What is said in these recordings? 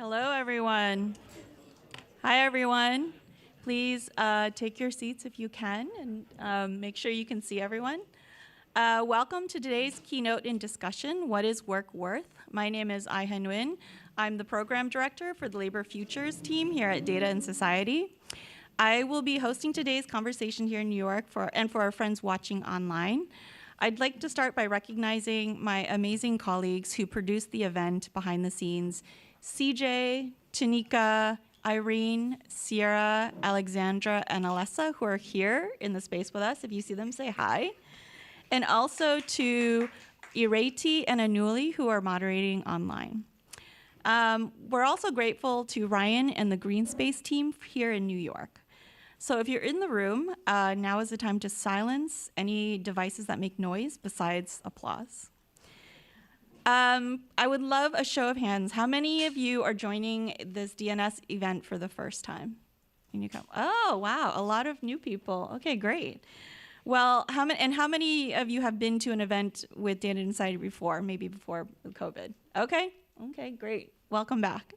Hello, everyone. Hi, everyone. Please take your seats if you can, and make sure you can see everyone. Welcome to today's keynote and discussion, What is Work Worth? My name is Aiha Nguyen. I'm the program director for the Labor Futures team here at Data and Society. I will be hosting today's conversation here in New York for our friends watching online. I'd like to start by recognizing my amazing colleagues who produced the event behind the scenes: CJ, Tanika, Irene, Sierra, Alexandra, and Alessa, who are here in the space with us. If you see them, say hi. And also to Ireti and Anuli, who are moderating online. We're also grateful to Ryan and the Greene Space team here in New York. So if you're in the room, now is the time to silence any devices that make noise besides applause. I would love a show of hands. How many of you are joining this DNS event for the first time? Can you come? Oh, wow, a lot of new people. Okay, great. Well, how many of you have been to an event with Data and Society before, maybe before COVID? Okay, great. Welcome back.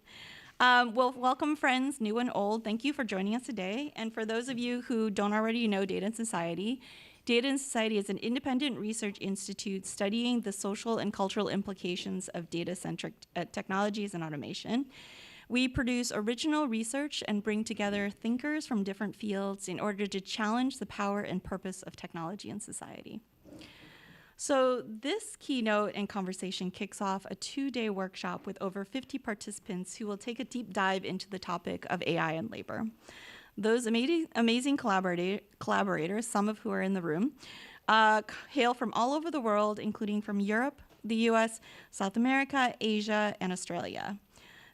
Well, welcome friends, new and old. Thank you for joining us today. And for those of you who don't already know Data and Society is an independent research institute studying the social and cultural implications of data-centric technologies and automation. We produce original research and bring together thinkers from different fields in order to challenge the power and purpose of technology in society. So this keynote and conversation kicks off a 2-day workshop with over 50 participants who will take a deep dive into the topic of AI and labor. Those amazing collaborators, some of who are in the room, hail from all over the world, including from Europe, the US, South America, Asia, and Australia.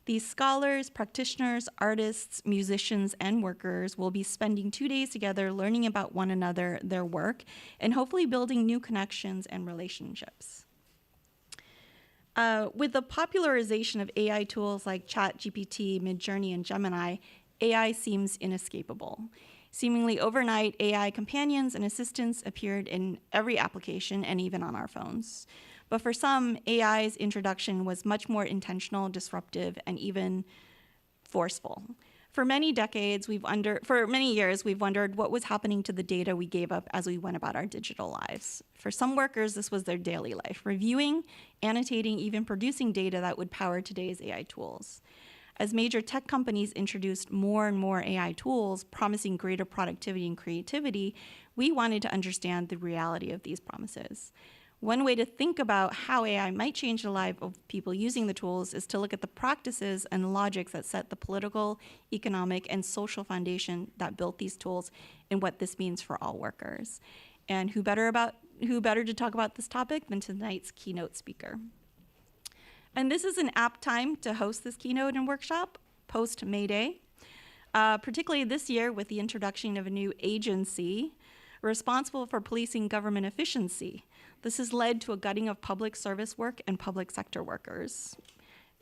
These scholars, practitioners, artists, musicians, and workers will be spending 2 days together learning about one another, their work, and hopefully building new connections and relationships. With the popularization of AI tools like ChatGPT, Midjourney, and Gemini, AI seems inescapable. Seemingly overnight, AI companions and assistants appeared in every application and even on our phones. But for some, AI's introduction was much more intentional, disruptive, and even forceful. For many years, we've wondered what was happening to the data we gave up as we went about our digital lives. For some workers, this was their daily life, reviewing, annotating, even producing data that would power today's AI tools. As major tech companies introduced more and more AI tools promising greater productivity and creativity, we wanted to understand the reality of these promises. One way to think about how AI might change the life of people using the tools is to look at the practices and logics that set the political, economic, and social foundation that built these tools and what this means for all workers. And who better to talk about this topic than tonight's keynote speaker? And this is an apt time to host this keynote and workshop post-May Day, particularly this year with the introduction of a new agency responsible for policing government efficiency. This has led to a gutting of public service work and public sector workers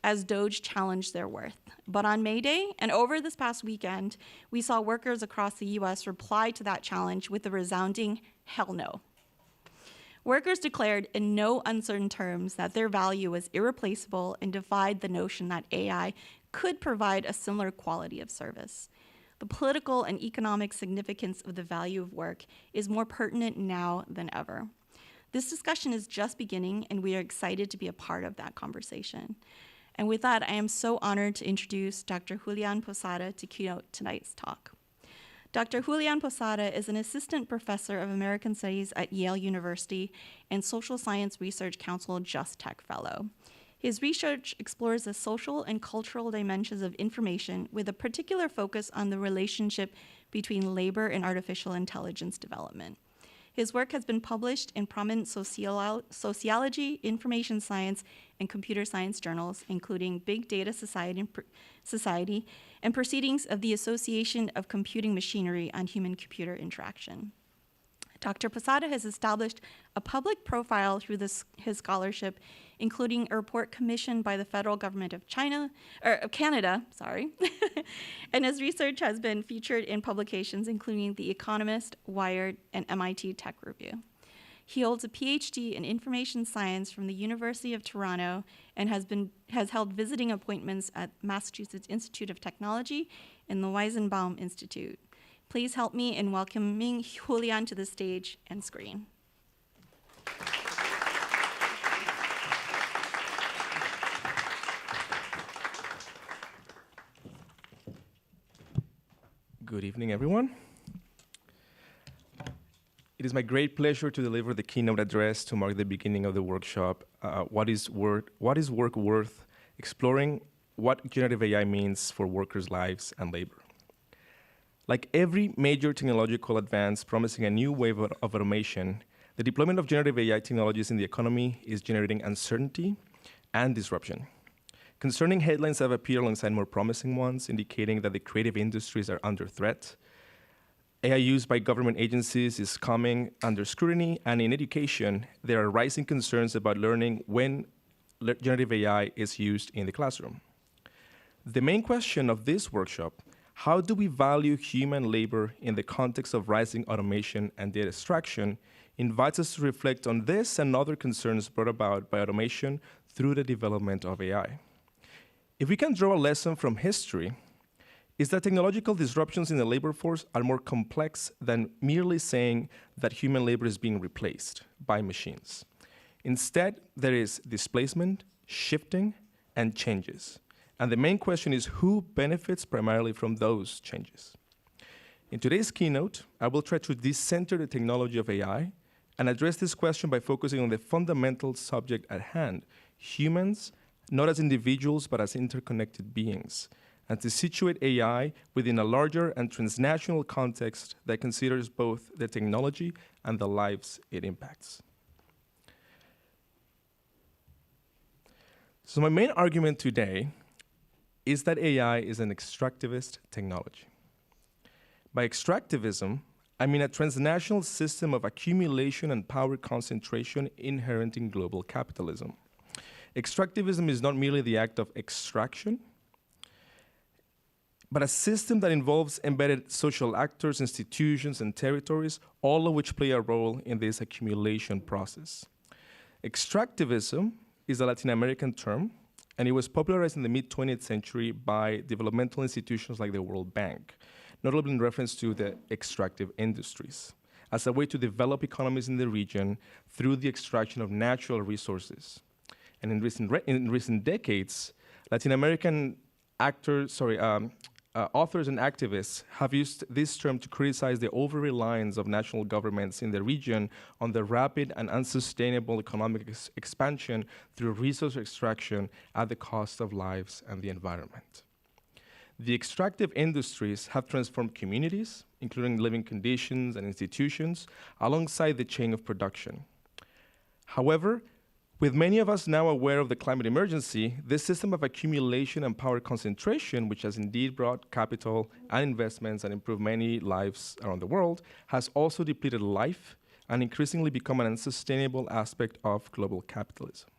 as DOGE challenged their worth. But on May Day and over this past weekend, we saw workers across the US reply to that challenge with a resounding hell no. Workers declared in no uncertain terms that their value was irreplaceable and defied the notion that AI could provide a similar quality of service. The political and economic significance of the value of work is more pertinent now than ever. This discussion is just beginning, and we are excited to be a part of that conversation. And with that, I am so honored to introduce Dr. Julián Posada to keynote tonight's talk. Dr. Julián Posada is an assistant professor of American Studies at Yale University and Social Science Research Council Just Tech Fellow. His research explores the social and cultural dimensions of information with a particular focus on the relationship between labor and artificial intelligence development. His work has been published in prominent sociology, information science, and computer science journals, including Big Data Society and Proceedings of the Association of Computing Machinery on Human-Computer Interaction. Dr. Posada has established a public profile through his scholarship, including a report commissioned by the federal government of Canada, and his research has been featured in publications including The Economist, Wired, and MIT Tech Review. He holds a PhD in information science from the University of Toronto and has held visiting appointments at Massachusetts Institute of Technology and the Weizenbaum Institute. Please help me in welcoming Julián to the stage and screen. Good evening, everyone. It is my great pleasure to deliver the keynote address to mark the beginning of the workshop, What is Work Worth? Exploring what generative AI means for workers' lives and labor. Like every major technological advance promising a new wave of automation, the deployment of generative AI technologies in the economy is generating uncertainty and disruption. Concerning headlines have appeared alongside more promising ones, indicating that the creative industries are under threat. AI use by government agencies is coming under scrutiny, and in education, there are rising concerns about learning when generative AI is used in the classroom. The main question of this workshop, how do we value human labor in the context of rising automation and data extraction, invites us to reflect on this and other concerns brought about by automation through the development of AI. If we can draw a lesson from history, is that technological disruptions in the labor force are more complex than merely saying that human labor is being replaced by machines. Instead, there is displacement, shifting, and changes. And the main question is who benefits primarily from those changes? In today's keynote, I will try to decenter the technology of AI and address this question by focusing on the fundamental subject at hand, humans, not as individuals, but as interconnected beings, and to situate AI within a larger and transnational context that considers both the technology and the lives it impacts. So my main argument today is that AI is an extractivist technology. By extractivism, I mean a transnational system of accumulation and power concentration inherent in global capitalism. Extractivism is not merely the act of extraction, but a system that involves embedded social actors, institutions, and territories, all of which play a role in this accumulation process. Extractivism is a Latin American term, and it was popularized in the mid-20th century by developmental institutions like the World Bank, notably in reference to the extractive industries, as a way to develop economies in the region through the extraction of natural resources. And in recent decades, Latin American authors and activists have used this term to criticize the over-reliance of national governments in the region on the rapid and unsustainable economic expansion through resource extraction at the cost of lives and the environment. The extractive industries have transformed communities, including living conditions and institutions, alongside the chain of production. However, with many of us now aware of the climate emergency, this system of accumulation and power concentration, which has indeed brought capital and investments and improved many lives around the world, has also depleted life and increasingly become an unsustainable aspect of global capitalism.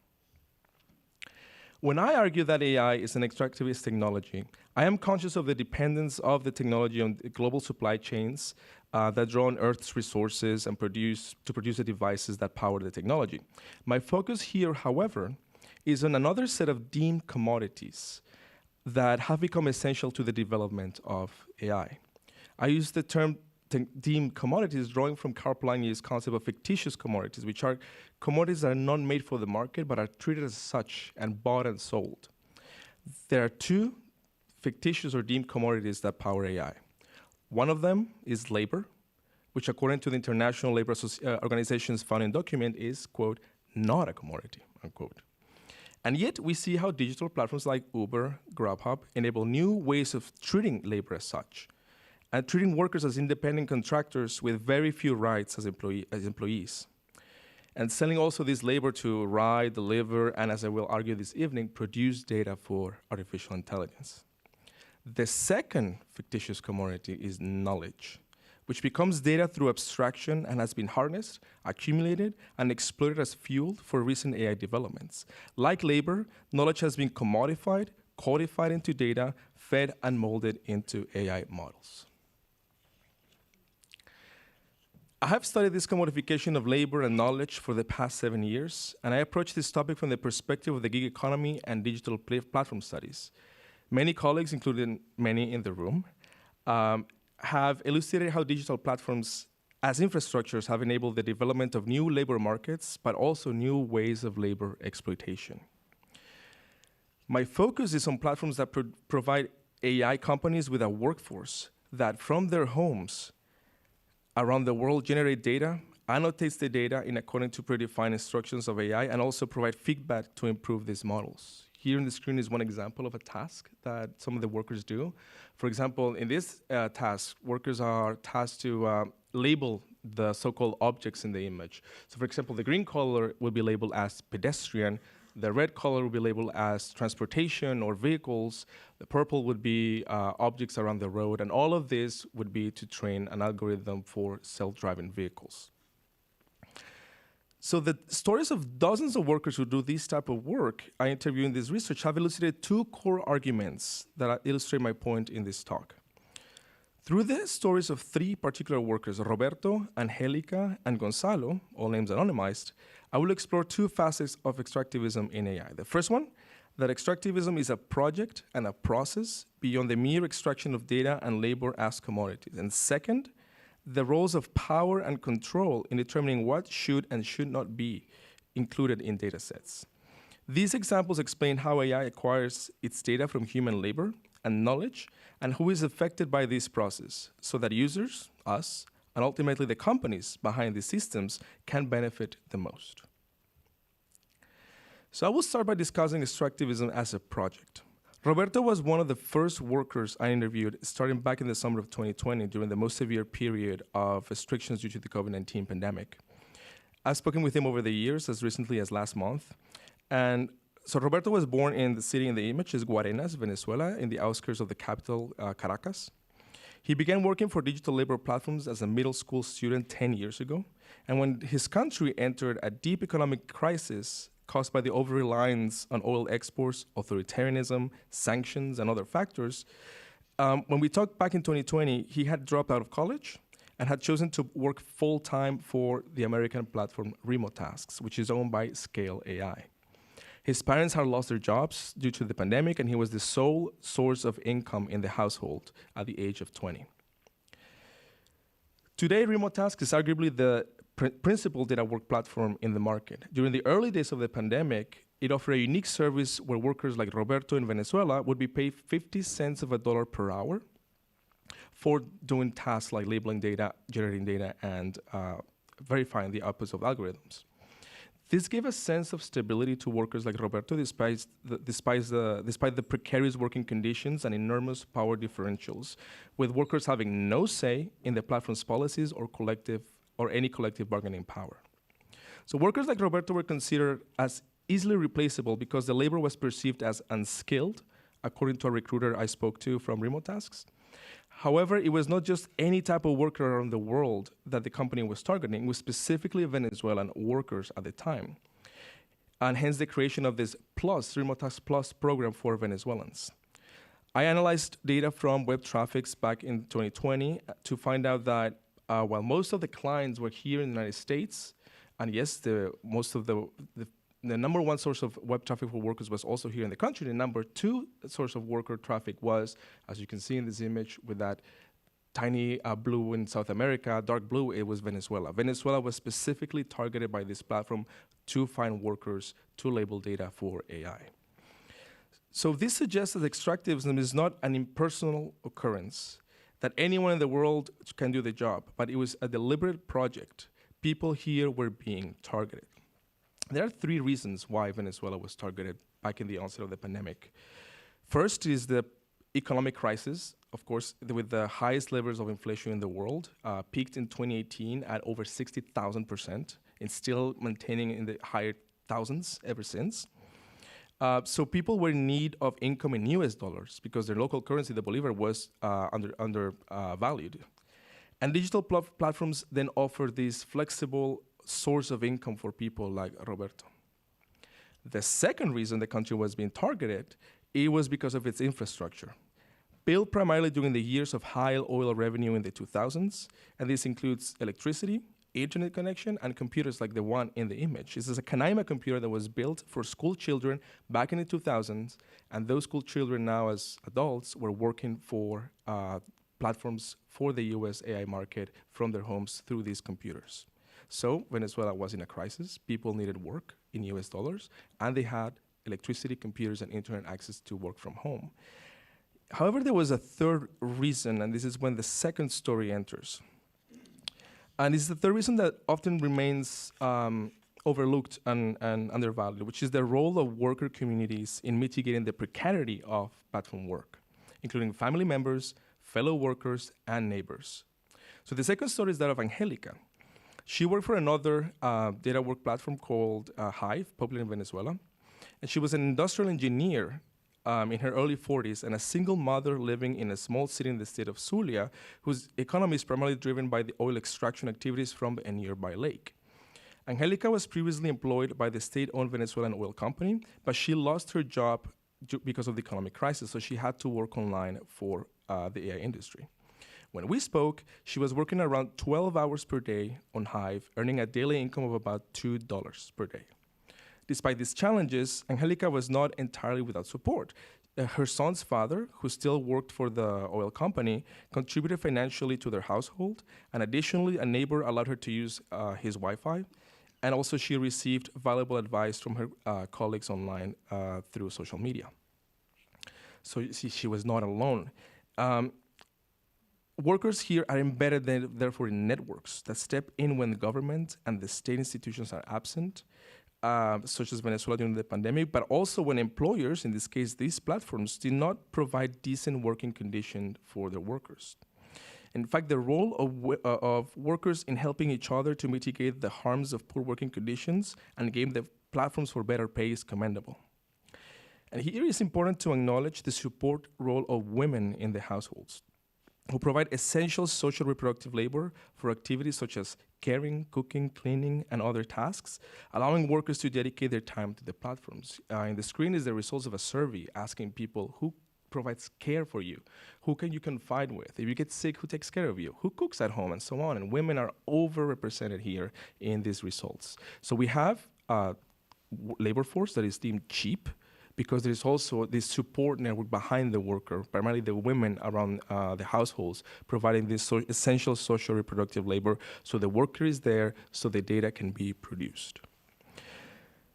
When I argue that AI is an extractivist technology, I am conscious of the dependence of the technology on the global supply chains that draw on Earth's resources and produce the devices that power the technology. My focus here, however, is on another set of deemed commodities that have become essential to the development of AI. I use the term deemed commodities drawing from Karl Polanyi's concept of fictitious commodities, which are commodities that are not made for the market but are treated as such and bought and sold. There are two fictitious or deemed commodities that power AI. One of them is labor, which according to the International Labor Organization's founding document is, quote, not a commodity, unquote. And yet we see how digital platforms like Uber, Grubhub enable new ways of treating labor as such, and treating workers as independent contractors with very few rights as employees. And selling also this labor to ride, deliver, and as I will argue this evening, produce data for artificial intelligence. The second fictitious commodity is knowledge, which becomes data through abstraction and has been harnessed, accumulated, and exploited as fuel for recent AI developments. Like labor, knowledge has been commodified, codified into data, fed and molded into AI models. I have studied this commodification of labor and knowledge for the past 7 years, and I approach this topic from the perspective of the gig economy and digital platform studies. Many colleagues, including many in the room, have elucidated how digital platforms as infrastructures have enabled the development of new labor markets, but also new ways of labor exploitation. My focus is on platforms that provide AI companies with a workforce that from their homes around the world generate data, annotates the data in according to predefined instructions of AI, and also provide feedback to improve these models. Here on the screen is one example of a task that some of the workers do. For example, in this task, workers are tasked to label the so-called objects in the image. So for example, the green color will be labeled as pedestrian, the red color will be labeled as transportation or vehicles, the purple would be objects around the road, and all of this would be to train an algorithm for self-driving vehicles. So the stories of dozens of workers who do this type of work I interview in this research have elucidated two core arguments that illustrate my point in this talk. Through the stories of three particular workers, Roberto, Angelica, and Gonzalo, all names anonymized, I will explore two facets of extractivism in AI. The first one, that extractivism is a project and a process beyond the mere extraction of data and labor as commodities. And second, the roles of power and control in determining what should and should not be included in data sets. These examples explain how AI acquires its data from human labor and knowledge, and who is affected by this process, so that users, us, and ultimately the companies behind these systems can benefit the most. So I will start by discussing extractivism as a project. Roberto was one of the first workers I interviewed starting back in the summer of 2020 during the most severe period of restrictions due to the COVID-19 pandemic. I've spoken with him over the years, as recently as last month, and so Roberto was born in the city in the image, is Guarenas, Venezuela, in the outskirts of the capital, Caracas. He began working for digital labor platforms as a middle school student 10 years ago. And when his country entered a deep economic crisis caused by the over-reliance on oil exports, authoritarianism, sanctions, and other factors, when we talked back in 2020, he had dropped out of college and had chosen to work full-time for the American platform Remote Tasks, which is owned by Scale AI. His parents had lost their jobs due to the pandemic, and he was the sole source of income in the household at the age of 20. Today, Remote Tasks is arguably the principal data work platform in the market. During the early days of the pandemic, it offered a unique service where workers like Roberto in Venezuela would be paid 50 cents of a dollar per hour for doing tasks like labeling data, generating data, and verifying the outputs of algorithms. This gave a sense of stability to workers like Roberto despite the precarious working conditions and enormous power differentials, with workers having no say in the platform's policies or any collective bargaining power. So workers like Roberto were considered as easily replaceable because the labor was perceived as unskilled, according to a recruiter I spoke to from Remote Tasks. However, it was not just any type of worker around the world that the company was targeting, it was specifically Venezuelan workers at the time. And hence the creation of this Remote Tasks Plus program for Venezuelans. I analyzed data from web traffics back in 2020 to find out that while most of the clients were here in the United States, and yes, the number one source of web traffic for workers was also here in the country. The number two source of worker traffic was, as you can see in this image with that tiny blue in South America, dark blue, it was Venezuela. Venezuela was specifically targeted by this platform to find workers to label data for AI. So this suggests that extractivism is not an impersonal occurrence, that anyone in the world can do the job, but it was a deliberate project. People here were being targeted. There are three reasons why Venezuela was targeted back in the onset of the pandemic. First is the economic crisis, of course, with the highest levels of inflation in the world, peaked in 2018 at over 60,000%, and still maintaining in the higher thousands ever since. So people were in need of income in US dollars because their local currency, the bolivar, was undervalued. And digital platforms then offer this flexible source of income for people like Roberto. The second reason the country was being targeted, it was because of its infrastructure. built primarily during the years of high oil revenue in the 2000s, and this includes electricity, internet connection, and computers like the one in the image. This is a Canaima computer that was built for school children back in the 2000s, and those school children now as adults were working for platforms for the US AI market from their homes through these computers. So Venezuela was in a crisis. People needed work in US dollars, and they had electricity, computers, and internet access to work from home. However, there was a third reason, and this is when the second story enters. And this is the third reason that often remains overlooked and undervalued, which is the role of worker communities in mitigating the precarity of platform work, including family members, fellow workers, and neighbors. So the second story is that of Angelica. She worked for another data work platform called Hive, popular in Venezuela. And she was an industrial engineer in her early 40s and a single mother living in a small city in the state of Zulia, whose economy is primarily driven by the oil extraction activities from a nearby lake. Angelica was previously employed by the state-owned Venezuelan oil company, but she lost her job because of the economic crisis, so she had to work online for the AI industry. When we spoke, she was working around 12 hours per day on Hive, earning a daily income of about $2 per day. Despite these challenges, Angelica was not entirely without support. Her son's father, who still worked for the oil company, contributed financially to their household, and additionally, a neighbor allowed her to use his Wi-Fi, and also she received valuable advice from her colleagues online through social media. So she was not alone. Workers here are embedded, therefore, in networks that step in when the government and the state institutions are absent, such as Venezuela during the pandemic, but also when employers, in this case these platforms, did not provide decent working conditions for their workers. In fact, the role of workers in helping each other to mitigate the harms of poor working conditions and gain the platforms for better pay is commendable. And here it's important to acknowledge the support role of women in the households, who provide essential social reproductive labor for activities such as caring, cooking, cleaning, and other tasks, allowing workers to dedicate their time to the platforms. In the screen is the results of a survey asking people who provides care for you, who can you confide with, if you get sick, who takes care of you, who cooks at home, and so on. And women are overrepresented here in these results. So we have a labor force that is deemed cheap, because there is also this support network behind the worker, primarily the women around the households, providing this essential social reproductive labor, so the worker is there, so the data can be produced.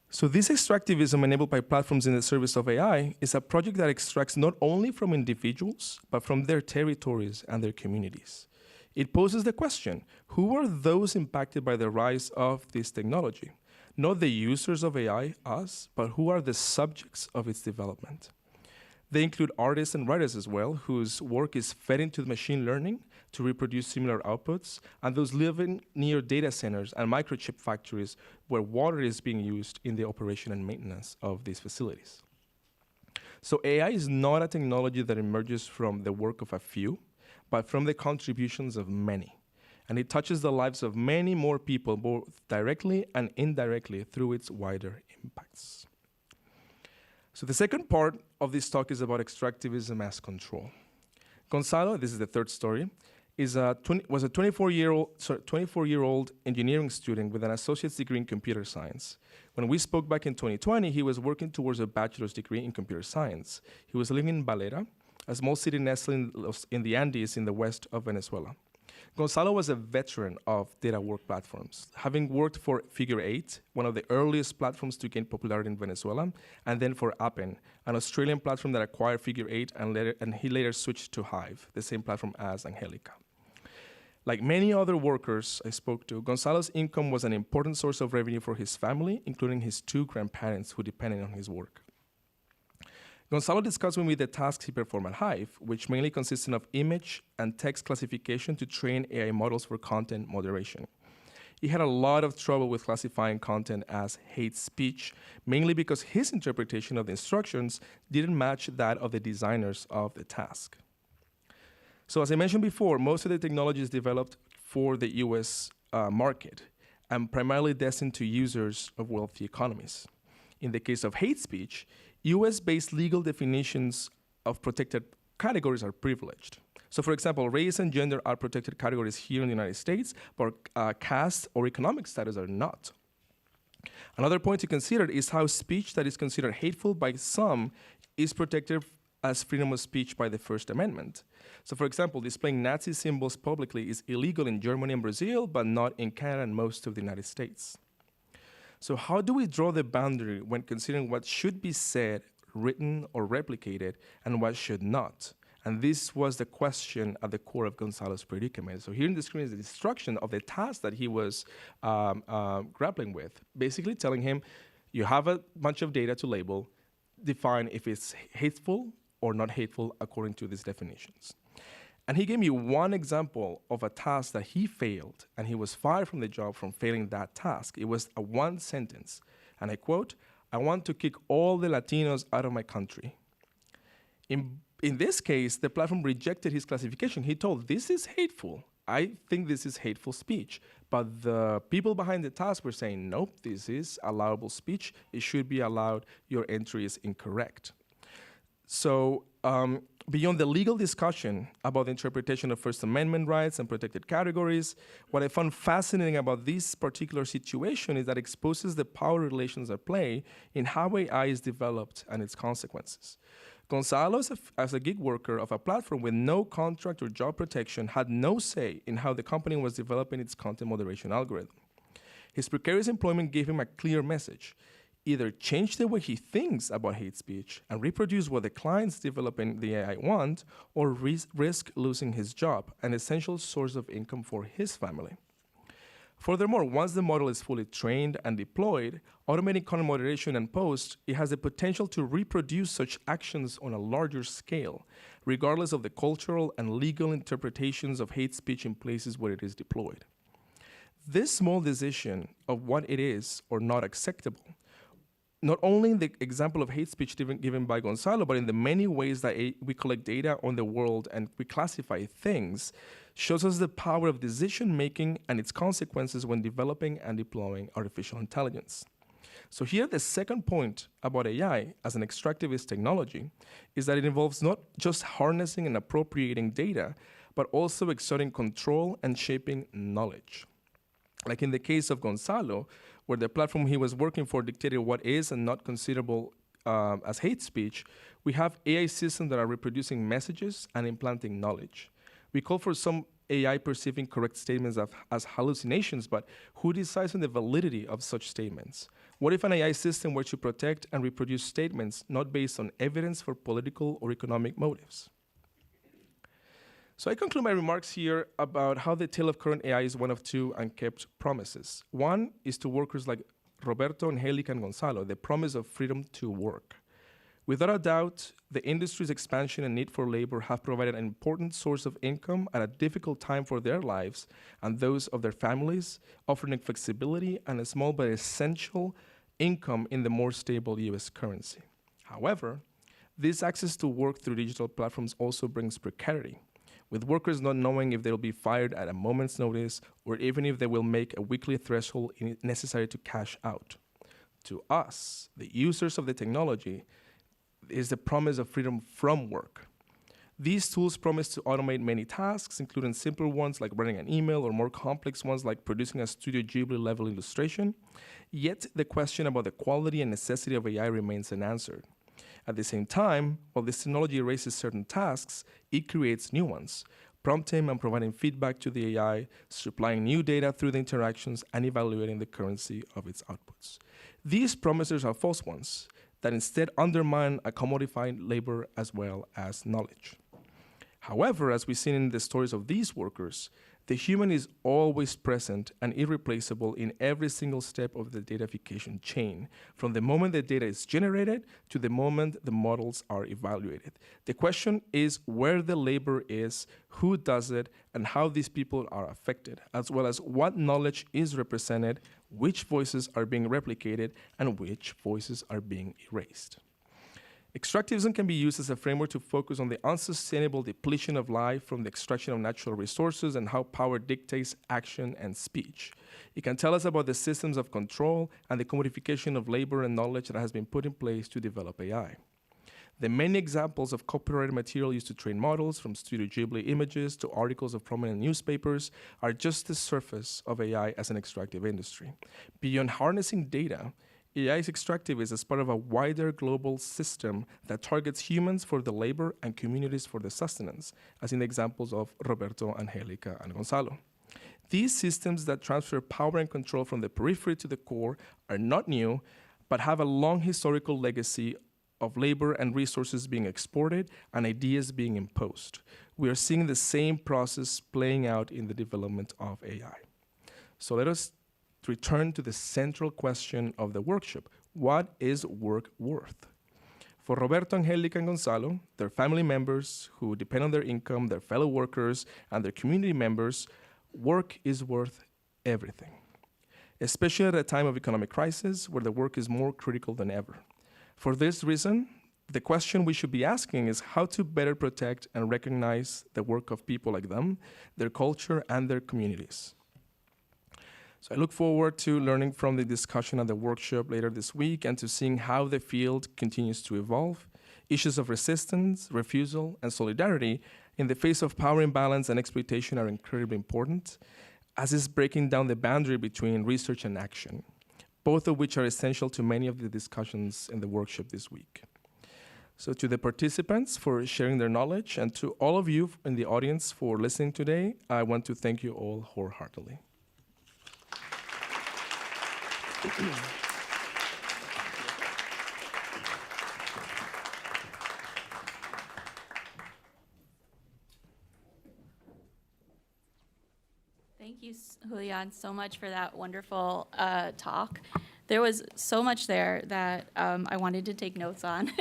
So this extractivism enabled by platforms in the service of AI is a project that extracts not only from individuals, but from their territories and their communities. It poses the question, who are those impacted by the rise of this technology? Not the users of AI, us, but who are the subjects of its development. They include artists and writers as well, whose work is fed into machine learning to reproduce similar outputs, and those living near data centers and microchip factories where water is being used in the operation and maintenance of these facilities. So AI is not a technology that emerges from the work of a few, but from the contributions of many. And it touches the lives of many more people, both directly and indirectly, through its wider impacts. So the second part of this talk is about extractivism as control. Gonzalo, this is the third story, was a 24-year-old engineering student with an associate's degree in computer science. When we spoke back in 2020, he was working towards a bachelor's degree in computer science. He was living in Valera, a small city nestled in the Andes in the west of Venezuela. Gonzalo was a veteran of data work platforms, having worked for Figure 8, one of the earliest platforms to gain popularity in Venezuela, and then for Appen, an Australian platform that acquired Figure 8, and he later switched to Hive, the same platform as Angelica. Like many other workers I spoke to, Gonzalo's income was an important source of revenue for his family, including his two grandparents who depended on his work. Gonzalo discussed with me the tasks he performed at Hive, which mainly consisted of image and text classification to train AI models for content moderation. He had a lot of trouble with classifying content as hate speech, mainly because his interpretation of the instructions didn't match that of the designers of the task. So as I mentioned before, most of the technology is developed for the US market and primarily destined to users of wealthy economies. In the case of hate speech, US-based legal definitions of protected categories are privileged. So for example, race and gender are protected categories here in the United States, but caste or economic status are not. Another point to consider is how speech that is considered hateful by some is protected as freedom of speech by the First Amendment. So for example, displaying Nazi symbols publicly is illegal in Germany and Brazil, but not in Canada and most of the United States. So how do we draw the boundary when considering what should be said, written, or replicated, and what should not? And this was the question at the core of Gonzalo's predicament. So here in the screen is the destruction of the task that he was grappling with, basically telling him, you have a bunch of data to label, define if it's hateful or not hateful according to these definitions. And he gave me one example of a task that he failed, and he was fired from the job from failing that task. It was a one sentence, and I quote, "I want to kick all the Latinos out of my country." In this case, the platform rejected his classification. He told, this is hateful. I think this is hateful speech. But the people behind the task were saying, nope, this is allowable speech. It should be allowed. Your entry is incorrect. So beyond the legal discussion about the interpretation of First Amendment rights and protected categories, what I found fascinating about this particular situation is that it exposes the power relations at play in how AI is developed and its consequences. Gonzalo, as a gig worker of a platform with no contract or job protection, had no say in how the company was developing its content moderation algorithm. His precarious employment gave him a clear message. Either change the way he thinks about hate speech and reproduce what the clients developing the AI want, or risk losing his job, an essential source of income for his family. Furthermore, once the model is fully trained and deployed, automating content moderation and post, it has the potential to reproduce such actions on a larger scale, regardless of the cultural and legal interpretations of hate speech in places where it is deployed. This small decision of what it is or not acceptable, not only in the example of hate speech given by Gonzalo, but in the many ways that we collect data on the world and we classify things, shows us the power of decision-making and its consequences when developing and deploying artificial intelligence. So here, the second point about AI as an extractivist technology is that it involves not just harnessing and appropriating data, but also exerting control and shaping knowledge. Like in the case of Gonzalo, where the platform he was working for dictated what is and not considerable as hate speech, we have AI systems that are reproducing messages and implanting knowledge. We call for some AI perceiving correct statements as hallucinations, but who decides on the validity of such statements? What if an AI system were to protect and reproduce statements not based on evidence for political or economic motives? So I conclude my remarks here about how the tale of current AI is one of two unkept promises. One is to workers like Roberto, Angelica, and Gonzalo, the promise of freedom to work. Without a doubt, the industry's expansion and need for labor have provided an important source of income at a difficult time for their lives and those of their families, offering flexibility and a small but essential income in the more stable US currency. However, this access to work through digital platforms also brings precarity, with workers not knowing if they'll be fired at a moment's notice or even if they will make a weekly threshold necessary to cash out. To us, the users of the technology, is the promise of freedom from work. These tools promise to automate many tasks, including simpler ones like writing an email or more complex ones like producing a Studio Ghibli level illustration. Yet the question about the quality and necessity of AI remains unanswered. At the same time, while this technology erases certain tasks, it creates new ones, prompting and providing feedback to the AI, supplying new data through the interactions, and evaluating the currency of its outputs. These promises are false ones that instead undermine a commodified labor as well as knowledge. However, as we've seen in the stories of these workers, the human is always present and irreplaceable in every single step of the datafication chain, from the moment the data is generated to the moment the models are evaluated. The question is where the labor is, who does it, and how these people are affected, as well as what knowledge is represented, which voices are being replicated, and which voices are being erased. Extractivism can be used as a framework to focus on the unsustainable depletion of life from the extraction of natural resources and how power dictates action and speech. It can tell us about the systems of control and the commodification of labor and knowledge that has been put in place to develop AI. The many examples of copyrighted material used to train models, from Studio Ghibli images to articles of prominent newspapers, are just the surface of AI as an extractive industry. Beyond harnessing data, AI is extractivist as part of a wider global system that targets humans for the labor and communities for the sustenance, as in the examples of Roberto, Angelica, and Gonzalo. These systems that transfer power and control from the periphery to the core are not new, but have a long historical legacy of labor and resources being exported and ideas being imposed. We are seeing the same process playing out in the development of AI. So let us return to the central question of the workshop. What is work worth? For Roberto, Angelica, and Gonzalo, their family members who depend on their income, their fellow workers, and their community members, work is worth everything, especially at a time of economic crisis where the work is more critical than ever. For this reason, the question we should be asking is how to better protect and recognize the work of people like them, their culture, and their communities. So I look forward to learning from the discussion at the workshop later this week and to seeing how the field continues to evolve. Issues of resistance, refusal, and solidarity in the face of power imbalance and exploitation are incredibly important, as is breaking down the boundary between research and action, both of which are essential to many of the discussions in the workshop this week. So to the participants for sharing their knowledge, and to all of you in the audience for listening today, I want to thank you all wholeheartedly. Thank you, Julián, so much for that wonderful talk. There was so much there that I wanted to take notes on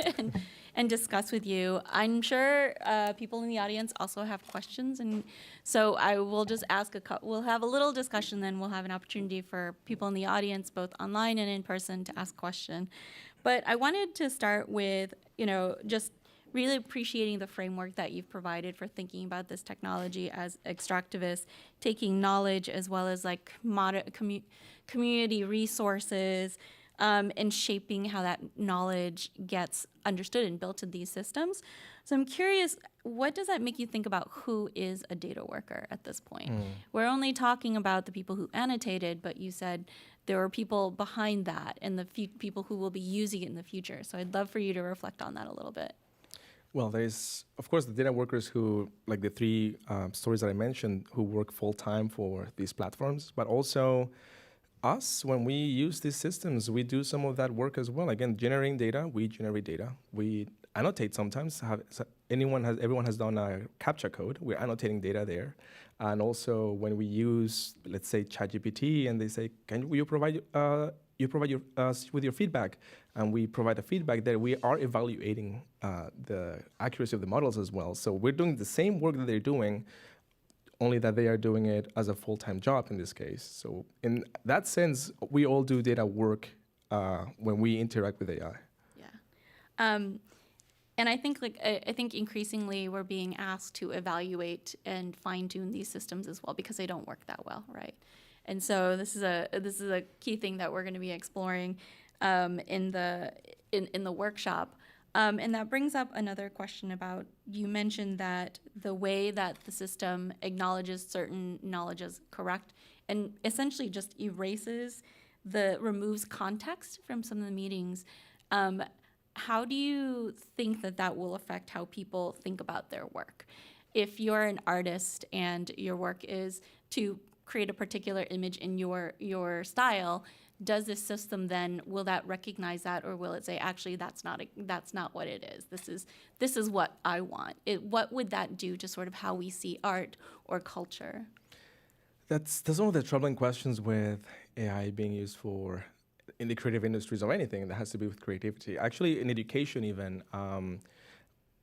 and discuss with you. I'm sure people in the audience also have questions, and so I will just ask we'll have a little discussion, then we'll have an opportunity for people in the audience, both online and in person, to ask questions. But I wanted to start with, just really appreciating the framework that you've provided for thinking about this technology as extractivists, taking knowledge as well as like community resources, and shaping how that knowledge gets understood and built in these systems. So I'm curious, what does that make you think about who is a data worker at this point? We're only talking about the people who annotated, but you said there are people behind that and the people who will be using it in the future. So I'd love for you to reflect on that a little bit. Well, there's, of course, the data workers who, like the three stories that I mentioned, who work full-time for these platforms, but also us, when we use these systems, we do some of that work as well. Again, generating data, we generate data. We annotate sometimes. Everyone has done a CAPTCHA code. We're annotating data there. And also when we use, let's say, ChatGPT, and they say, will you provide us with your feedback? And we provide a feedback that we are evaluating the accuracy of the models as well. So we're doing the same work that they're doing, only that they are doing it as a full-time job in this case. So in that sense, we all do data work when we interact with AI. Yeah. And I think increasingly we're being asked to evaluate and fine-tune these systems as well because they don't work that well, right? And so this is a key thing that we're going to be exploring in the workshop. And that brings up another question about, you mentioned that the way that the system acknowledges certain knowledge as correct and essentially just removes context from some of the meetings. How do you think that will affect how people think about their work? If you're an artist and your work is to create a particular image in your style, does this system then, will that recognize that, or will it say, actually, that's not what it is? This is what I want. What would that do to sort of how we see art or culture? That's one of the troubling questions with AI being used in the creative industries or anything that has to do with creativity. Actually, in education even,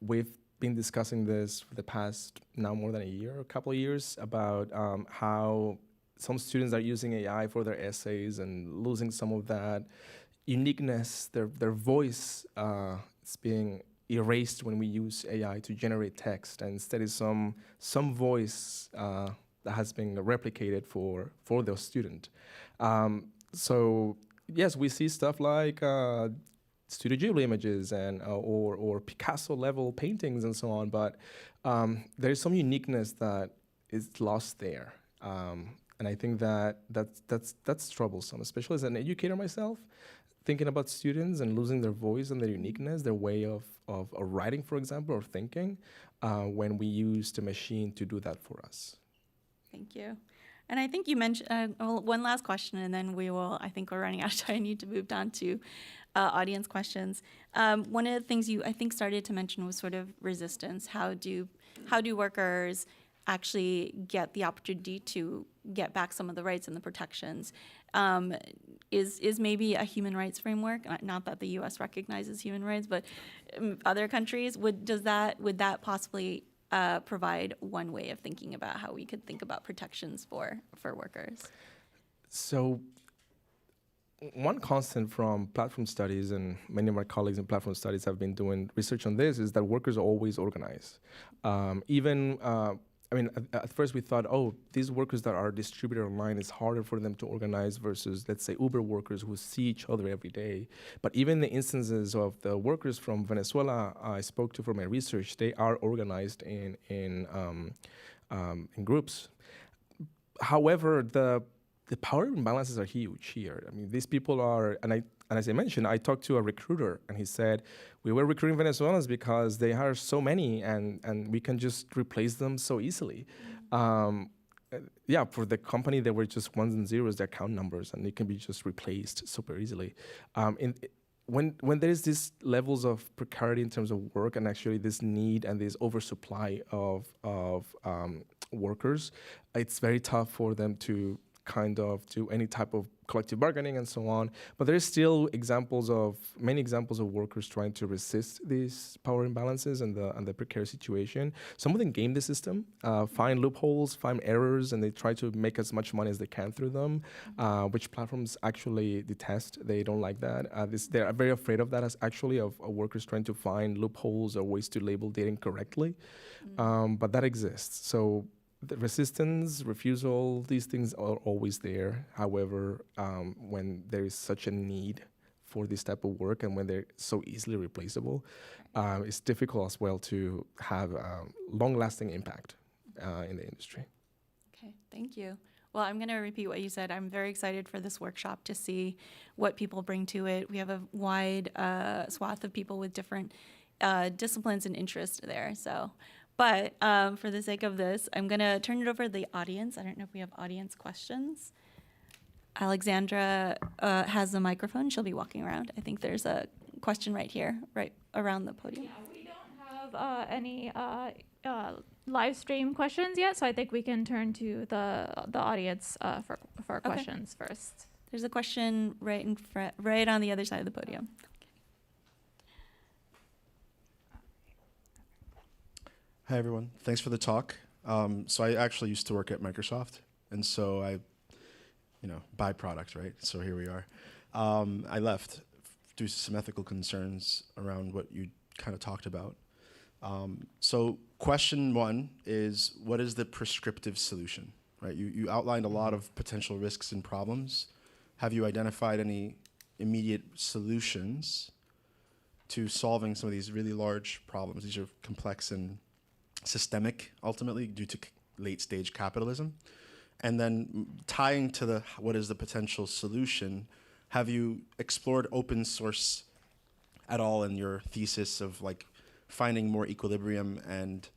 we've been discussing this for the past now more than a couple of years, about how some students are using AI for their essays and losing some of that uniqueness, their voice is being erased when we use AI to generate text, and instead is some voice that has been replicated for the student. So yes, we see stuff like Studio Ghibli images and or Picasso level paintings and so on. But there is some uniqueness that is lost there, and I think that's troublesome, especially as an educator myself, thinking about students and losing their voice and their uniqueness, their way of writing, for example, or thinking, when we use the machine to do that for us. Thank you. And I think you mentioned one last question, and then we will. I think we're running out of time. I need to move on to audience questions. One of the things you, I think, started to mention was sort of resistance. How do workers actually get the opportunity to get back some of the rights and the protections? Is maybe a human rights framework? Not that the U.S. recognizes human rights, but other countries would that possibly provide one way of thinking about how we could think about protections for workers? So one constant from platform studies, and many of my colleagues in platform studies have been doing research on this, is that workers are always organized. At first we thought, these workers that are distributed online, it's harder for them to organize versus, let's say, Uber workers who see each other every day. But even the instances of the workers from Venezuela I spoke to for my research, they are organized in groups. However, the power imbalances are huge here. I mean, these people are, and as I mentioned, I talked to a recruiter, and he said, we were recruiting Venezuelans because they hire so many, and we can just replace them so easily. For the company, they were just ones and zeros, their account numbers, and they can be just replaced super easily. When there's these levels of precarity in terms of work, and actually this need and this oversupply of workers, it's very tough for them to kind of do any type of collective bargaining and so on. But there's still many examples of workers trying to resist these power imbalances and the precarious situation. Some of them game the system, find loopholes, find errors, and they try to make as much money as they can through them, which platforms actually detest. They don't like that. They're very afraid of that, of workers trying to find loopholes or ways to label data incorrectly. But that exists. So the resistance, refusal, these things are always there. However, when there is such a need for this type of work and when they're so easily replaceable, it's difficult as well to have long-lasting impact in the industry. Okay, thank you. Well, I'm going to repeat what you said. I'm very excited for this workshop to see what people bring to it. We have a wide swath of people with different disciplines and interests there. But for the sake of this, I'm going to turn it over to the audience. I don't know if we have audience questions. Alexandra has the microphone. She'll be walking around. I think there's a question right here, right around the podium. Yeah, we don't have any live stream questions yet, so I think we can turn to the audience for questions first. There's a question right in front, right on the other side of the podium. Hi, everyone. Thanks for the talk. So I actually used to work at Microsoft, and so I, byproduct, right? So here we are. I left due to some ethical concerns around what you kind of talked about. So question one is, what is the prescriptive solution, right? You outlined a lot of potential risks and problems. Have you identified any immediate solutions to solving some of these really large problems? These are complex and systemic, ultimately, due to late-stage capitalism. And then tying to what is the potential solution, have you explored open source at all in your thesis of finding more equilibrium and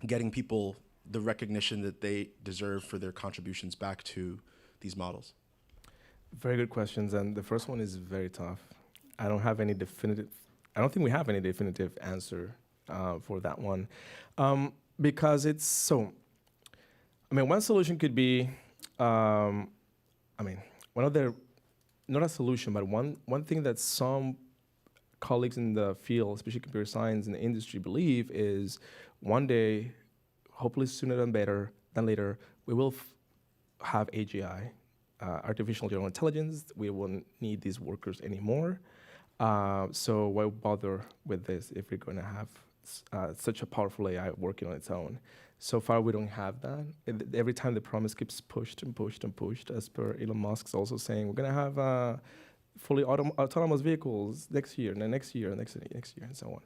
getting people the recognition that they deserve for their contributions back to these models? Very good questions, and the first one is very tough. I don't think we have any definitive answer for that one. Because it's so, one solution could be, not a solution, but one thing that some colleagues in the field, especially computer science in the industry, believe is one day, hopefully sooner than later, we will have AGI, artificial general intelligence. We won't need these workers anymore. So why bother with this if we're going to have such a powerful AI working on its own? So far, we don't have that. Every time the promise keeps pushed and pushed and pushed, as per Elon Musk's also saying, we're going to have fully autonomous vehicles next year, and the next year, and next year, and so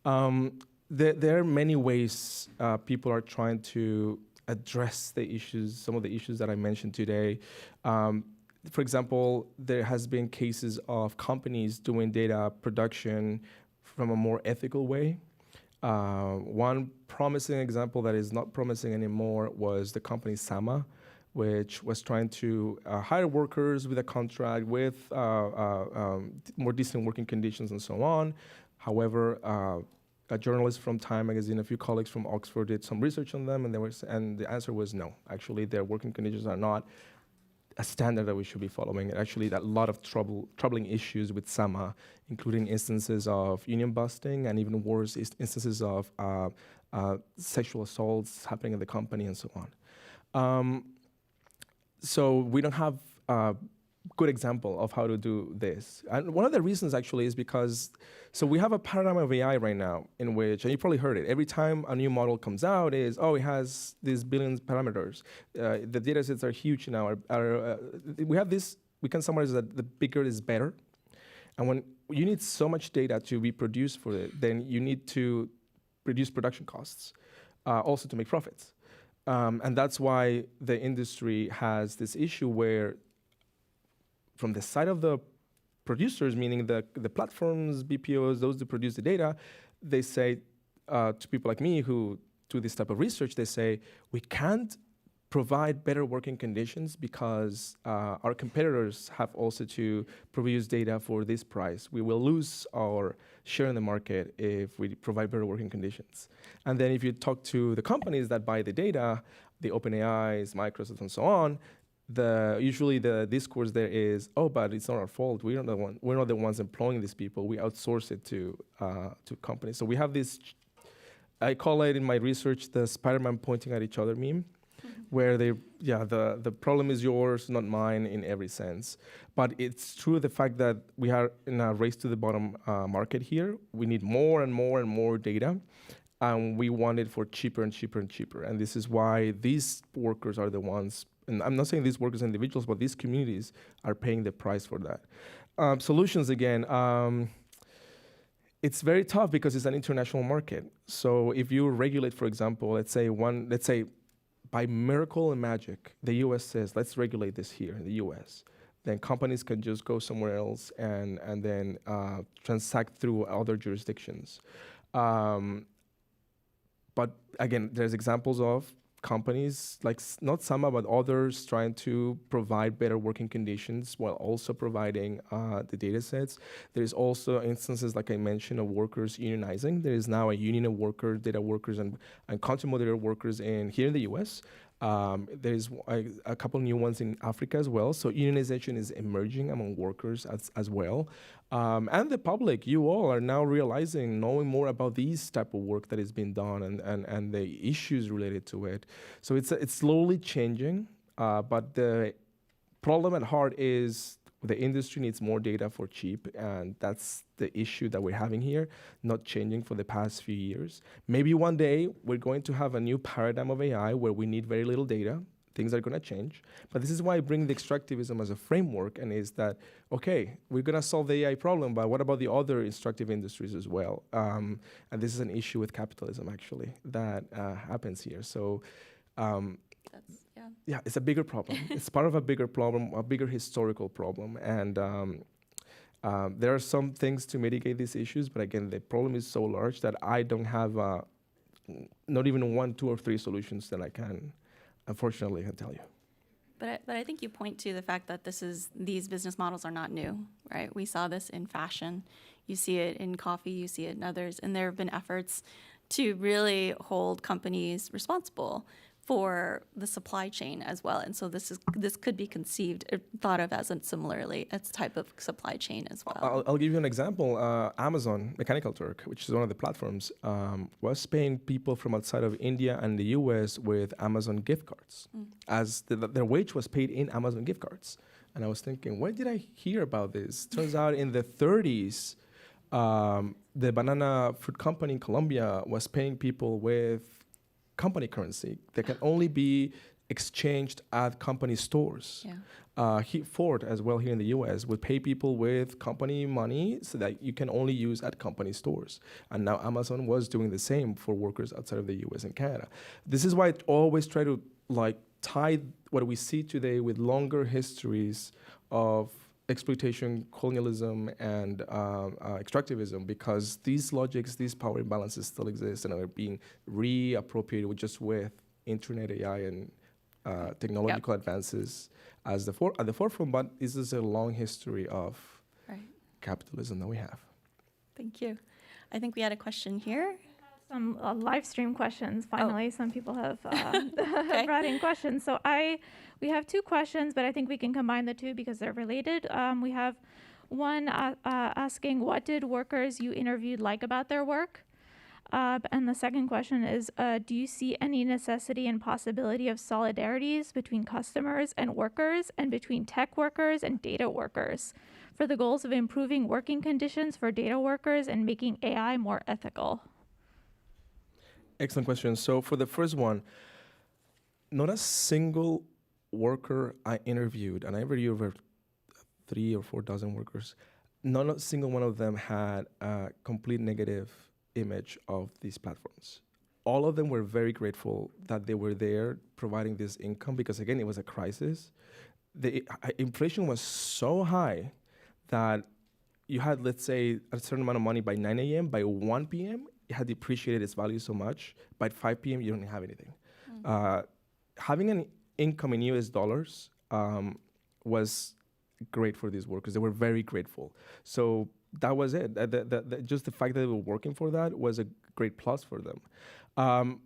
on. There are many ways people are trying to address the issues, some of the issues that I mentioned today. For example, there has been cases of companies doing data production from a more ethical way. One promising example that is not promising anymore was the company Sama, which was trying to hire workers with a contract with more decent working conditions and so on. However, a journalist from Time magazine, a few colleagues from Oxford did some research on them, and the answer was no. Actually, their working conditions are not a standard that we should be following. Actually, a lot of troubling issues with Sama, including instances of union busting and even worse instances of sexual assaults happening in the company and so on. So we don't have a good example of how to do this. And one of the reasons actually is because, so we have a paradigm of AI right now in which, and you probably heard it, every time a new model comes out is, oh, it has these billions parameters. The data sets are huge now. We have this, we can summarize that the bigger is better. And when you need so much data to be produced for it, then you need to reduce production costs, also to make profits. And that's why the industry has this issue where from the side of the producers, meaning the platforms, BPOs, those that produce the data, they say to people like me who do this type of research, they say, we can't provide better working conditions because our competitors have also to produce data for this price. We will lose our share in the market if we provide better working conditions. And then if you talk to the companies that buy the data, the OpenAIs, Microsoft, and so on, usually the discourse there is, oh, but it's not our fault. We're not the ones employing these people. We outsource it to companies. So we have this, I call it in my research the Spider-Man pointing at each other meme, where the problem is yours, not mine in every sense. But it's true the fact that we are in a race to the bottom market here. We need more and more and more data. And we want it for cheaper and cheaper and cheaper. And this is why these workers are the ones, and I'm not saying these workers are individuals, but these communities are paying the price for that. Solutions, again, it's very tough because it's an international market. So if you regulate, for example, let's say by miracle and magic, the US says, let's regulate this here in the US. Then companies can just go somewhere else and then transact through other jurisdictions. But again, there's examples of companies like not Sama, but others trying to provide better working conditions while also providing the data sets. There's also instances, like I mentioned, of workers unionizing. There is now a union of workers, data workers, and content moderator workers here in the US. There's a couple new ones in Africa as well. So unionization is emerging among workers as well. And the public, you all are now realizing, knowing more about these type of work that is being done and the issues related to it. So it's slowly changing, but the problem at heart is the industry needs more data for cheap, and that's the issue that we're having here, not changing for the past few years. Maybe one day we're going to have a new paradigm of AI where we need very little data. Things are going to change. But this is why I bring the extractivism as a framework, and is that, okay, we're going to solve the AI problem, but what about the other extractive industries as well? And this is an issue with capitalism, actually, that happens here. So yeah, it's a bigger problem. It's part of a bigger problem, a bigger historical problem. And there are some things to mitigate these issues, but again, the problem is so large that I don't have not even 1, 2, or 3 solutions that I can, unfortunately, can tell you. But I think you point to the fact that these business models are not new, right? We saw this in fashion. You see it in coffee, you see it in others. And there have been efforts to really hold companies responsible for the supply chain as well. And so this could be thought of as similarly as type of supply chain as well. I'll give you an example. Amazon, Mechanical Turk, which is one of the platforms, was paying people from outside of India and the US with Amazon gift cards, as their wage was paid in Amazon gift cards. And I was thinking, when did I hear about this? Turns out in the 30s, the banana fruit company in Colombia was paying people with company currency that can only be exchanged at company stores. Yeah. Ford as well here in the US would pay people with company money so that you can only use at company stores. And now Amazon was doing the same for workers outside of the US and Canada. This is why I always try to tie what we see today with longer histories of exploitation, colonialism, and extractivism, because these logics, these power imbalances still exist and are being reappropriated with internet, AI, and technological advances at the forefront. But this is a long history of capitalism that we have. Thank you. I think we had a question here. Some live stream questions. Finally, some people have Okay. brought in questions. So we have two questions, but I think we can combine the two because they're related. We have one asking, what did workers you interviewed like about their work? And the second question is, do you see any necessity and possibility of solidarities between customers and workers, and between tech workers and data workers, for the goals of improving working conditions for data workers and making AI more ethical? Excellent question. So for the first one, not a single worker I interviewed, and I interviewed over 3,000 or 4,000 workers, not a single one of them had a complete negative image of these platforms. All of them were very grateful that they were there providing this income, because again, it was a crisis. The inflation was so high that you had, let's say, a certain amount of money by 9 a.m., by 1 p.m., it had depreciated its value so much. By 5 p.m., you don't have anything. Having an income in US dollars was great for these workers. They were very grateful. So that was it. Just the fact that they were working for that was a great plus for them.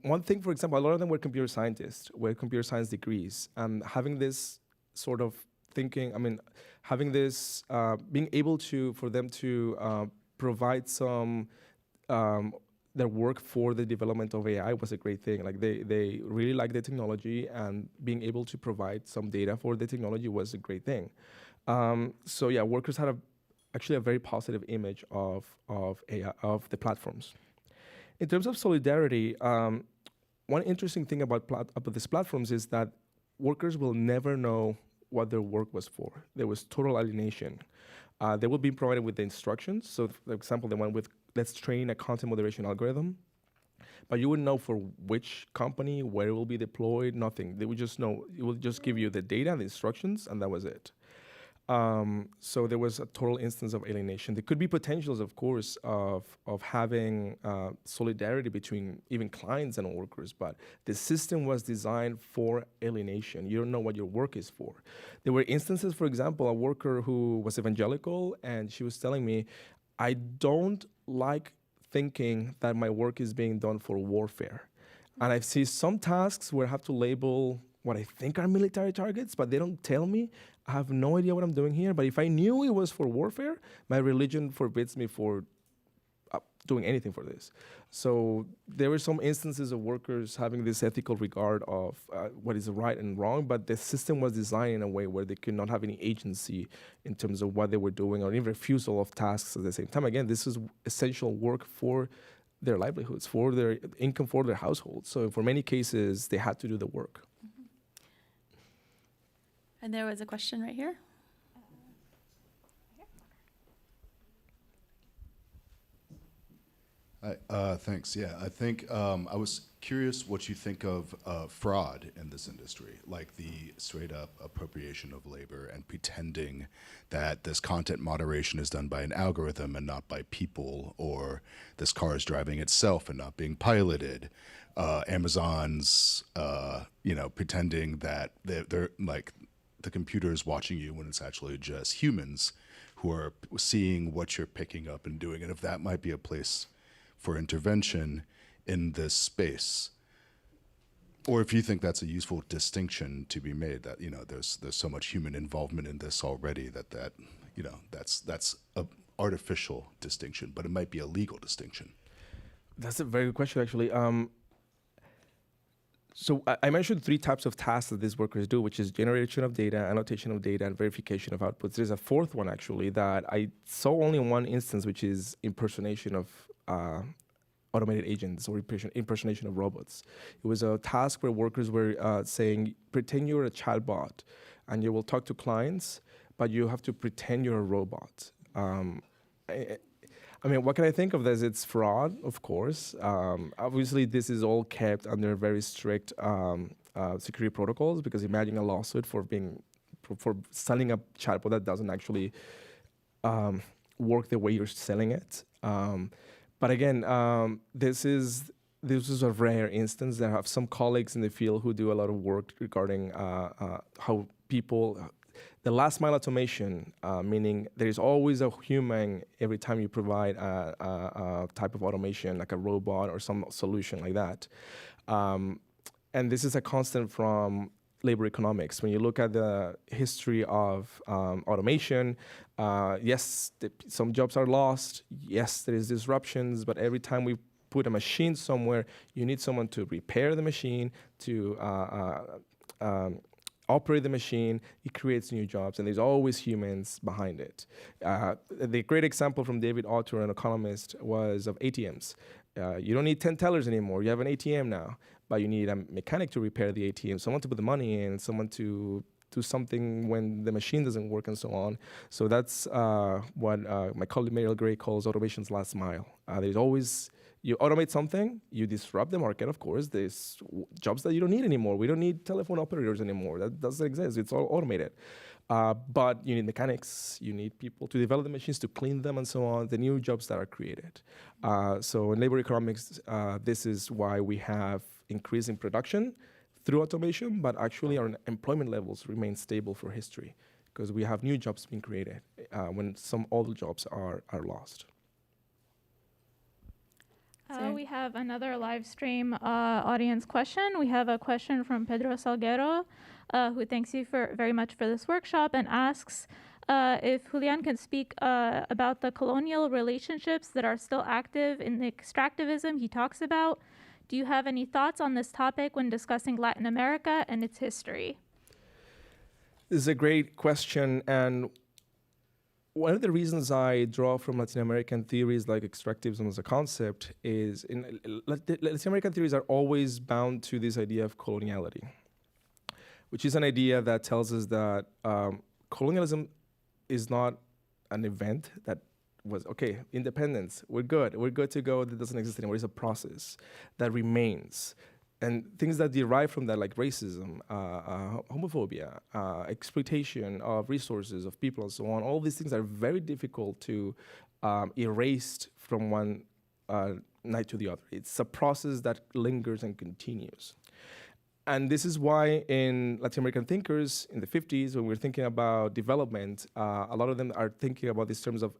One thing, for example, a lot of them were computer scientists with computer science degrees. And having this sort of thinking, having this, being able for them to provide some their work for the development of AI was a great thing. They really liked the technology, and being able to provide some data for the technology was a great thing. So yeah, workers had actually a very positive image of AI, of the platforms. In terms of solidarity, one interesting thing about these platforms is that workers will never know what their work was for. There was total alienation. They will be provided with the instructions. So, for example, the one with, let's train a content moderation algorithm. But you wouldn't know for which company, where it will be deployed, nothing. They would just know, it will just give you the data and the instructions, and that was it. So there was a total instance of alienation. There could be potentials, of course, of having solidarity between even clients and workers, but the system was designed for alienation. You don't know what your work is for. There were instances, for example, a worker who was evangelical, and she was telling me, I don't like thinking that my work is being done for warfare. And I see some tasks where I have to label what I think are military targets, but they don't tell me. I have no idea what I'm doing here, but if I knew it was for warfare, my religion forbids me for doing anything for this. So there were some instances of workers having this ethical regard of what is right and wrong, but the system was designed in a way where they could not have any agency in terms of what they were doing, or even refusal of tasks at the same time. Again, this is essential work for their livelihoods, for their income, for their households. So for many cases, they had to do the work. And there was a question right here. Thanks. Yeah, I think I was curious what you think of fraud in this industry, like the straight up appropriation of labor and pretending that this content moderation is done by an algorithm and not by people, or this car is driving itself and not being piloted. Amazon's, pretending that they're like the computer is watching you when it's actually just humans who are seeing what you're picking up and doing, and if that might be a place for intervention in this space, or if you think that's a useful distinction to be made, that there's so much human involvement in this already that's a artificial distinction, but it might be a legal distinction. That's a very good question, actually. So I mentioned 3 types of tasks that these workers do, which is generation of data, annotation of data, and verification of outputs. There's a 4th one, actually, that I saw only in one instance, which is impersonation of automated agents or impersonation of robots. It was a task where workers were saying, pretend you're a chatbot and you will talk to clients, but you have to pretend you're a robot. I mean, what can I think of this? It's fraud, of course. Obviously, this is all kept under very strict security protocols, because imagine a lawsuit for selling a chatbot that doesn't actually work the way you're selling it. But again, this is a rare instance. There have some colleagues in the field who do a lot of work regarding how the last mile automation, meaning there is always a human every time you provide a type of automation, like a robot or some solution like that. And this is a constant from labor economics. When you look at the history of automation, yes, some jobs are lost. Yes, there is disruptions, but every time we put a machine somewhere, you need someone to repair the machine, to operate the machine. It creates new jobs, and there's always humans behind it. The great example from David Autor, an economist, was of ATMs. You don't need 10 tellers anymore. You have an ATM now, but you need a mechanic to repair the ATM, someone to put the money in, someone to do something when the machine doesn't work, and so on. So that's what my colleague Meryl Gray calls automation's last mile. There's always, you automate something, you disrupt the market, of course. There's jobs that you don't need anymore. We don't need telephone operators anymore. That doesn't exist. It's all automated. But you need mechanics, you need people to develop the machines, to clean them, and so on, the new jobs that are created. So in labor economics, this is why we have increasing production through automation, but actually our employment levels remain stable for history, because we have new jobs being created when some old jobs are lost. We have another live stream audience question. We have a question from Pedro Salguero, who thanks you very much for this workshop, and asks if Julián can speak about the colonial relationships that are still active in the extractivism he talks about. Do you have any thoughts on this topic when discussing Latin America and its history? This is a great question, and one of the reasons I draw from Latin American theories like extractivism as a concept is Latin American theories are always bound to this idea of coloniality, which is an idea that tells us that colonialism is not an event that was, okay, independence, we're good to go, that doesn't exist anymore. It's a process that remains. And things that derive from that, like racism, homophobia, exploitation of resources, of people, and so on, all these things are very difficult to erase from one night to the other. It's a process that lingers and continues. And this is why in Latin American thinkers in the 50s, when we're thinking about development, a lot of them are thinking about these terms of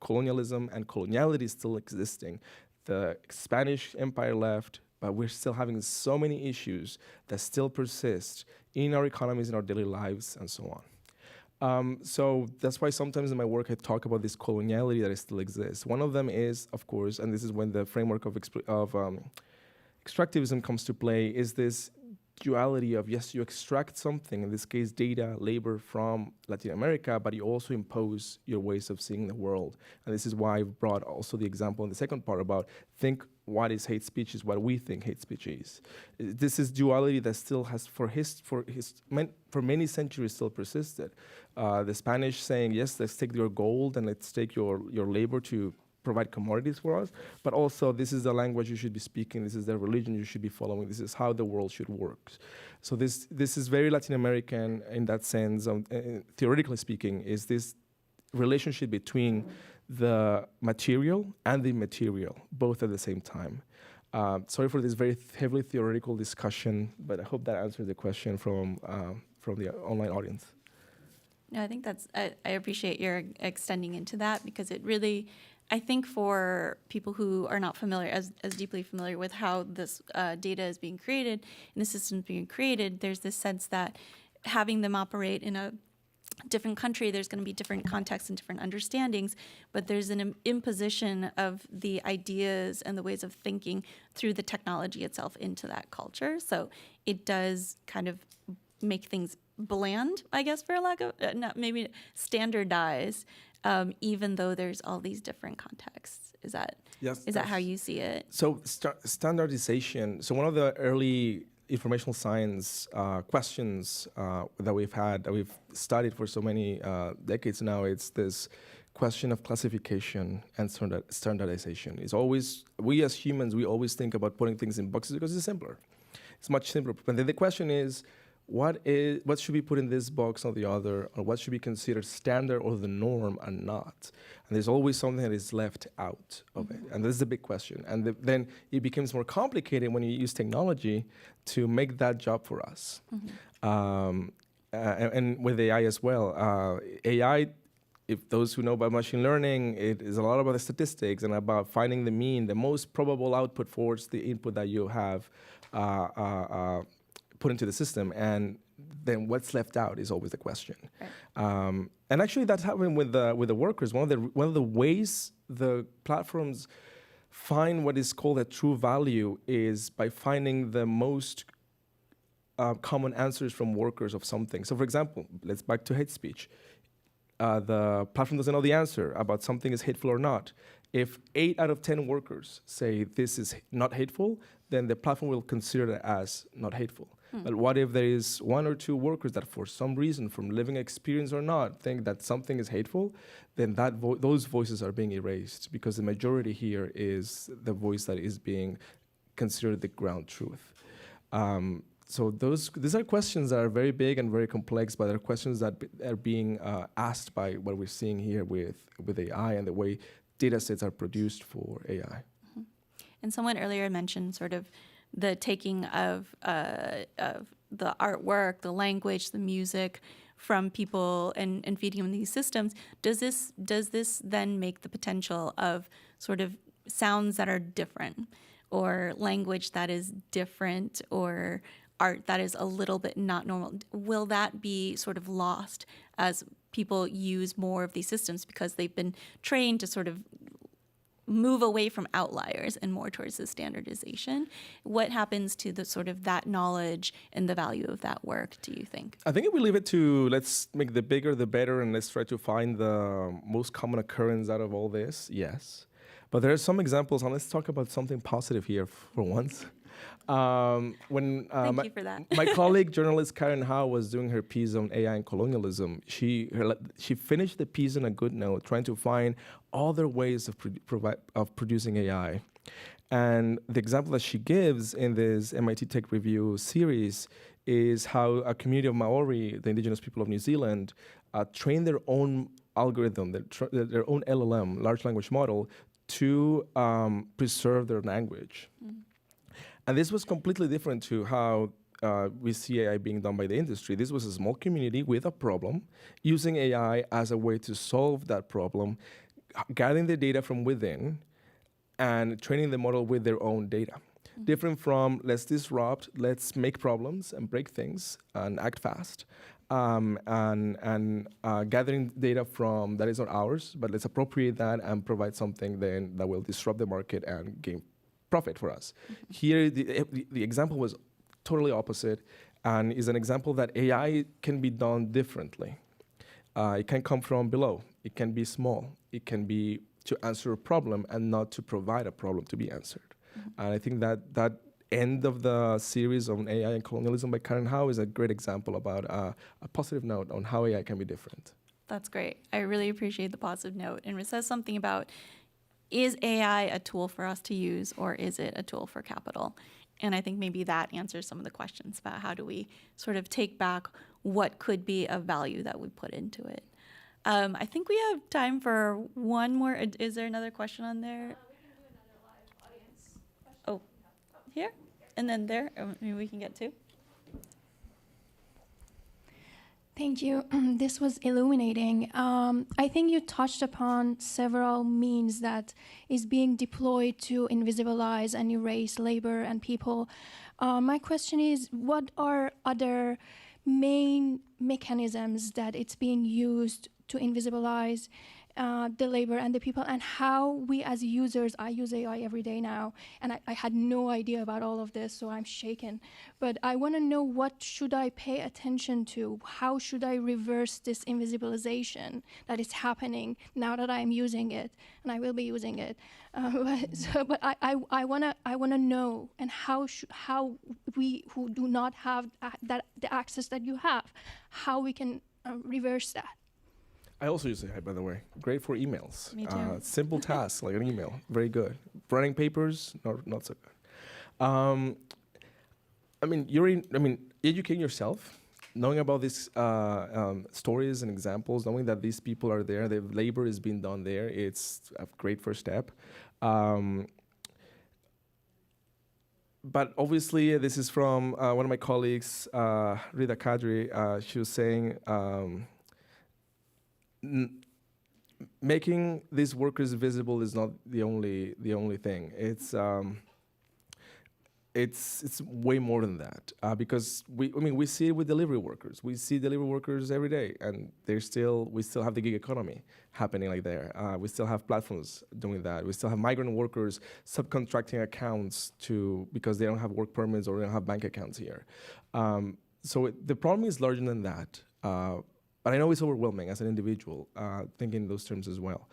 colonialism and coloniality still existing. The Spanish Empire left, but we're still having so many issues that still persist in our economies, in our daily lives, and so on. So that's why sometimes in my work I talk about this coloniality that still exists. One of them is, of course, and this is when the framework of extractivism comes to play, is this duality of, yes, you extract something, in this case data, labor, from Latin America, but you also impose your ways of seeing the world. And this is why I've brought also the example in the second part about think what is hate speech is what we think hate speech is. This is duality that still has for many centuries still persisted. The Spanish saying, yes, let's take your gold and let's take your labor to provide commodities for us, but also this is the language you should be speaking, this is the religion you should be following, this is how the world should work. So this is very Latin American in that sense, theoretically speaking, is this relationship between the material and the immaterial, both at the same time. Sorry for this very heavily theoretical discussion, but I hope that answered the question from the online audience. No, I think I appreciate your extending into that, because it really, I think for people who are not familiar, as deeply familiar with how this data is being created and the systems being created, there's this sense that having them operate in a different country, there's going to be different contexts and different understandings, but there's an imposition of the ideas and the ways of thinking through the technology itself into that culture. So it does kind of make things bland, I guess, for a lack of, not maybe standardized, even though there's all these different contexts. Yes, is that how you see it? So standardization. So one of the early informational science questions that we've studied for so many decades now, it's this question of classification and standardization. It's always, we as humans, we always think about putting things in boxes because it's simpler. It's much simpler. But then the question is, what should be put in this box or the other, or what should be considered standard or the norm and not? And there's always something that is left out of it. And this is the big question. And then it becomes more complicated when you use technology to make that job for us. And with AI as well. AI, if those who know about machine learning, it is a lot about the statistics and about finding the mean, the most probable output for the input that you have put into the system, and then what's left out is always the question. Right. And actually, that's happening with the workers. One of the ways the platforms find what is called a true value is by finding the most common answers from workers of something. So, for example, let's back to hate speech. The platform doesn't know the answer about something is hateful or not. If 8 out of 10 workers say this is not hateful, then the platform will consider it as not hateful. But what if there is 1 or 2 workers that for some reason, from living experience or not, think that something is hateful, then those voices are being erased because the majority here is the voice that is being considered the ground truth. So these are questions that are very big and very complex, but they're questions that are being asked by what we're seeing here with AI and the way data sets are produced for AI. And someone earlier mentioned sort of the taking of the artwork, the language, the music from people and feeding them these systems. Does this then make the potential of sort of sounds that are different, or language that is different, or art that is a little bit not normal? Will that be sort of lost as people use more of these systems because they've been trained to sort of move away from outliers and more towards the standardization? What happens to the sort of that knowledge and the value of that work, do you think? I think if we leave it to let's make the bigger the better and let's try to find the most common occurrence out of all this, yes. But there are some examples, and let's talk about something positive here for once. Thank you for that. My colleague, journalist Karen Howe, was doing her piece on AI and colonialism. She finished the piece on a good note, trying to find other ways of producing AI. And the example that she gives in this MIT Tech Review series is how a community of Maori, the indigenous people of New Zealand, trained their own algorithm, their own LLM, large language model, to preserve their language. And this was completely different to how we see AI being done by the industry. This was a small community with a problem, using AI as a way to solve that problem, gathering the data from within, and training the model with their own data. Different from let's disrupt, let's make problems and break things and act fast, and gathering data from that is not ours, but let's appropriate that and provide something then that will disrupt the market and gain profit for us. Here, the example was totally opposite, and is an example that AI can be done differently. It can come from below. It can be small. It can be to answer a problem and not to provide a problem to be answered. And I think that end of the series on AI and colonialism by Karen Howe is a great example about a positive note on how AI can be different. That's great. I really appreciate the positive note. And it says something about, is AI a tool for us to use, or is it a tool for capital? And I think maybe that answers some of the questions about how do we sort of take back what could be of value that we put into it. I think we have time for one more. Is there another question on there? We can do another live audience question. Oh, here? And then there? Maybe we can get two. Thank you. This was illuminating. I think you touched upon several means that is being deployed to invisibilize and erase labor and people. My question is, what are other main mechanisms that it's being used to invisibilize the labor and the people, and how we as users, I use AI every day now, and I had no idea about all of this, so I'm shaken. But I want to know, what should I pay attention to? How should I reverse this invisibilization that is happening now that I'm using it, and I will be using it. But I wanna know, and how we who do not have that the access that you have, how we can reverse that. I also use AI, by the way. Great for emails. Me too. Simple tasks like an email, very good. Running papers, not so good. Educating yourself, knowing about these stories and examples, knowing that these people are there, the labor is being done there. It's a great first step. But obviously, this is from one of my colleagues, Rita Kadri. She was saying, making these workers visible is not the only thing. It's way more than that, because we see it with delivery workers. We see delivery workers every day, and we still have the gig economy happening like there. We still have platforms doing that. We still have migrant workers subcontracting accounts because they don't have work permits or they don't have bank accounts here. So the problem is larger than that. But I know it's overwhelming as an individual, thinking in those terms as well.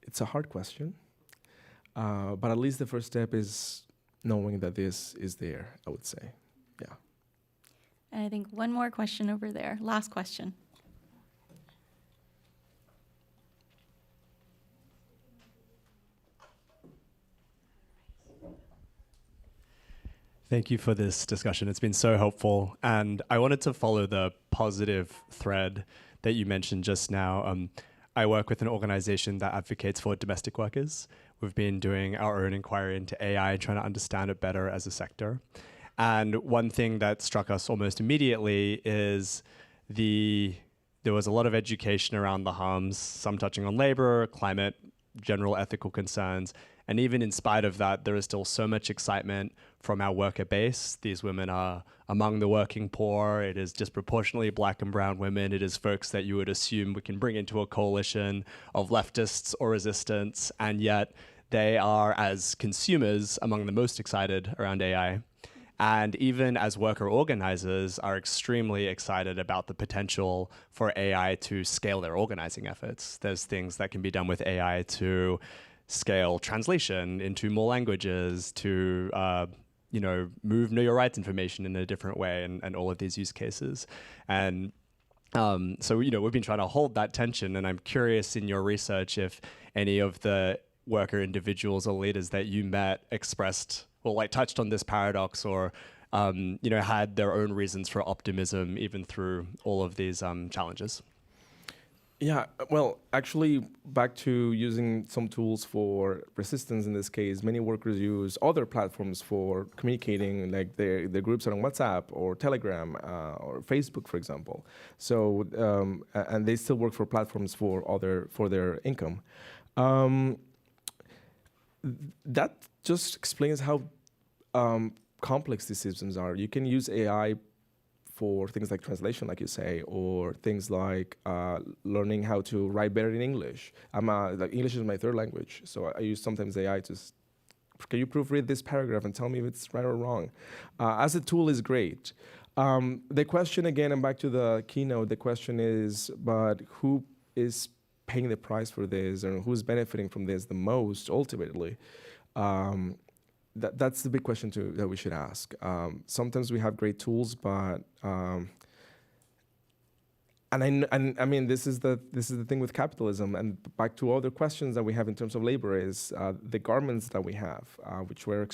It's a hard question, but at least the first step is knowing that this is there, I would say. Yeah. And I think one more question over there. Last question. Thank you for this discussion. It's been so helpful. And I wanted to follow the positive thread that you mentioned just now. I work with an organization that advocates for domestic workers. We've been doing our own inquiry into AI, trying to understand it better as a sector. And one thing that struck us almost immediately is there was a lot of education around the harms, some touching on labor, climate, general ethical concerns. And even in spite of that, there is still so much excitement from our worker base. These women are among the working poor. It is disproportionately Black and brown women. It is folks that you would assume we can bring into a coalition of leftists or resistance. And yet they are, as consumers, among the most excited around AI. And even as worker organizers are extremely excited about the potential for AI to scale their organizing efforts. There's things that can be done with AI to scale translation into more languages, to move know your rights information in a different way, and all of these use cases. And so we've been trying to hold that tension, and I'm curious in your research if any of the worker individuals or leaders that you met expressed or touched on this paradox, or had their own reasons for optimism even through all of these challenges. Yeah, well, actually, back to using some tools for resistance in this case, many workers use other platforms for communicating, like their groups are on WhatsApp or Telegram or Facebook, for example. So, and they still work for platforms for their income. That just explains how complex these systems are. You can use AI for things like translation, like you say, or things like learning how to write better in English. English is my third language, so I use sometimes AI to, can you proofread this paragraph and tell me if it's right or wrong? As a tool is great. The question again, and back to the keynote, the question is, but who is paying the price for this, and who's benefiting from this the most ultimately? That's the big question that we should ask. Sometimes we have great tools, but this is the thing with capitalism. And back to other questions that we have in terms of labor is the garments that we have, which were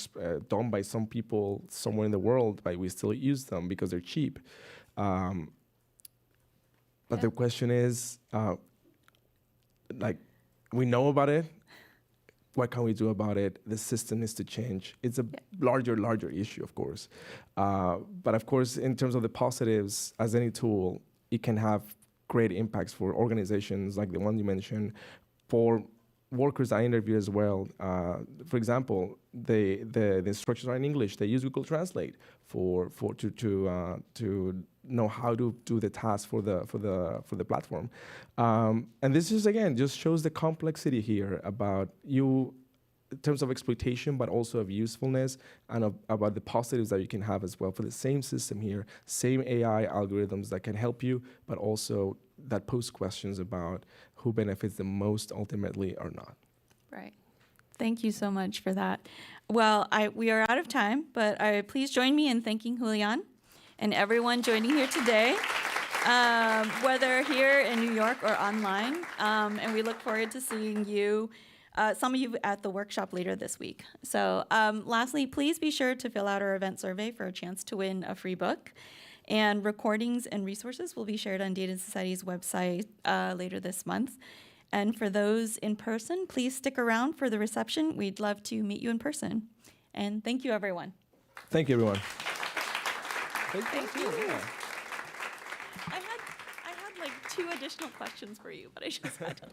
done by some people somewhere in the world, but we still use them because they're cheap. But the question is, we know about it. What can we do about it? The system needs to change. It's a larger issue, of course. But of course, in terms of the positives, as any tool, it can have great impacts for organizations like the one you mentioned, for workers I interview as well, for example, the instructions are in English. They use Google Translate to know how to do the task for the platform. And this is, again, just shows the complexity here about you in terms of exploitation, but also of usefulness and about the positives that you can have as well for the same system here, same AI algorithms that can help you, but also that pose questions about who benefits the most ultimately or not. Right. Thank you so much for that. Well, we are out of time, but please join me in thanking Julián and everyone joining here today, whether here in New York or online. And we look forward to seeing you, some of you at the workshop later this week. So lastly, please be sure to fill out our event survey for a chance to win a free book. And recordings and resources will be shared on Data Society's website later this month. And for those in person, please stick around for the reception. We'd love to meet you in person. And thank you, everyone. Thank you, everyone. Thank you. Yeah. I had like 2 additional questions for you, but I just had to.